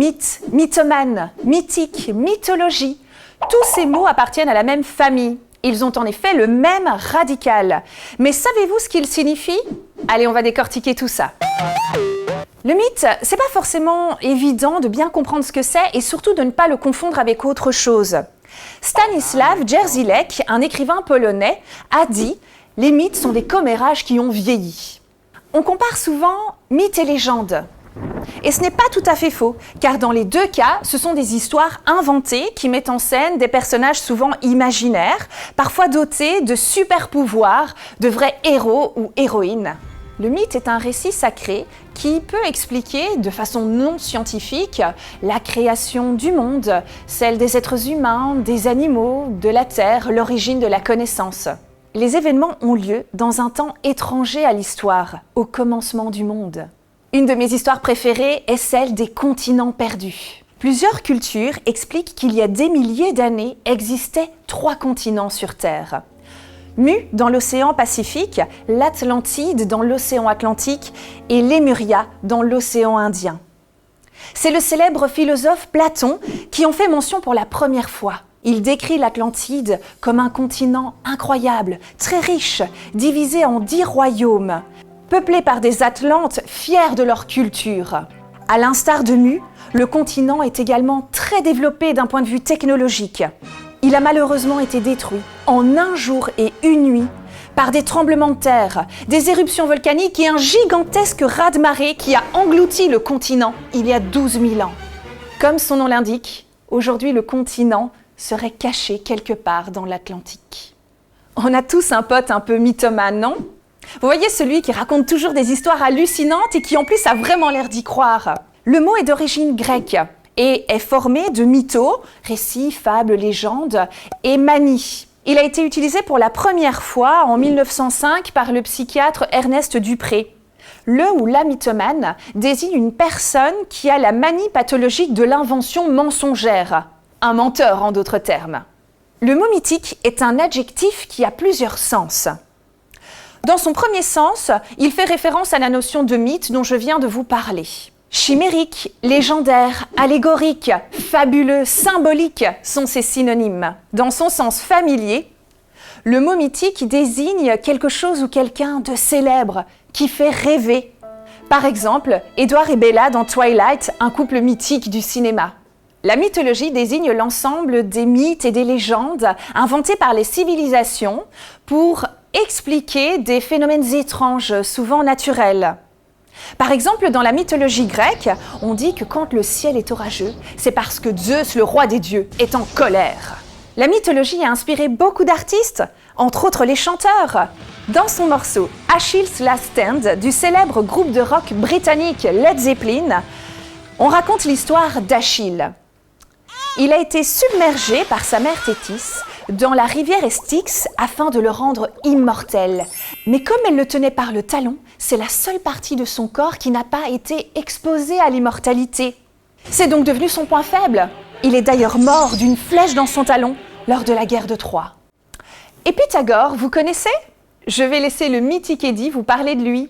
Mythe, mythomane, mythique, mythologie, tous ces mots appartiennent à la même famille. Ils ont en effet le même radical. Mais savez-vous ce qu'ils signifient? Allez, on va décortiquer tout ça. Le mythe, c'est pas forcément évident de bien comprendre ce que c'est et surtout de ne pas le confondre avec autre chose. Stanisław Jerzylek, un écrivain polonais, a dit « Les mythes sont des commérages qui ont vieilli ». On compare souvent mythes et légendes. Et ce n'est pas tout à fait faux, car dans les deux cas, ce sont des histoires inventées qui mettent en scène des personnages souvent imaginaires, parfois dotés de super pouvoirs, de vrais héros ou héroïnes. Le mythe est un récit sacré qui peut expliquer de façon non scientifique la création du monde, celle des êtres humains, des animaux, de la terre, l'origine de la connaissance. Les événements ont lieu dans un temps étranger à l'histoire, au commencement du monde. Une de mes histoires préférées est celle des continents perdus. Plusieurs cultures expliquent qu'il y a des milliers d'années existaient 3 continents sur Terre. Mu dans l'océan Pacifique, l'Atlantide dans l'océan Atlantique et Lémuria dans l'océan Indien. C'est le célèbre philosophe Platon qui en fait mention pour la première fois. Il décrit l'Atlantide comme un continent incroyable, très riche, divisé en 10 royaumes, peuplé par des Atlantes fiers de leur culture. À l'instar de Mu, le continent est également très développé d'un point de vue technologique. Il a malheureusement été détruit en un jour et une nuit par des tremblements de terre, des éruptions volcaniques et un gigantesque raz-de-marée qui a englouti le continent il y a 12 000 ans. Comme son nom l'indique, aujourd'hui le continent serait caché quelque part dans l'Atlantique. On a tous un pote un peu mythomane, non? Vous voyez celui qui raconte toujours des histoires hallucinantes et qui en plus a vraiment l'air d'y croire. Le mot est d'origine grecque et est formé de mythos, récits, fables, légendes, et manie. Il a été utilisé pour la première fois en 1905 par le psychiatre Ernest Dupré. Le ou la mythomane désigne une personne qui a la manie pathologique de l'invention mensongère. Un menteur en d'autres termes. Le mot mythique est un adjectif qui a plusieurs sens. Dans son premier sens, il fait référence à la notion de mythe dont je viens de vous parler. Chimérique, légendaire, allégorique, fabuleux, symbolique sont ses synonymes. Dans son sens familier, le mot mythique désigne quelque chose ou quelqu'un de célèbre, qui fait rêver. Par exemple, Edward et Bella dans Twilight, un couple mythique du cinéma. La mythologie désigne l'ensemble des mythes et des légendes inventés par les civilisations pour expliquer des phénomènes étranges, souvent naturels. Par exemple, dans la mythologie grecque, on dit que quand le ciel est orageux, c'est parce que Zeus, le roi des dieux, est en colère. La mythologie a inspiré beaucoup d'artistes, entre autres les chanteurs. Dans son morceau « Achilles Last Stand » du célèbre groupe de rock britannique Led Zeppelin, on raconte l'histoire d'Achille. Il a été submergé par sa mère Thétis dans la rivière Styx afin de le rendre immortel. Mais comme elle le tenait par le talon, c'est la seule partie de son corps qui n'a pas été exposée à l'immortalité. C'est donc devenu son point faible. Il est d'ailleurs mort d'une flèche dans son talon lors de la guerre de Troie. Et Pythagore, vous connaissez? Je vais laisser le mythique Eddie vous parler de lui.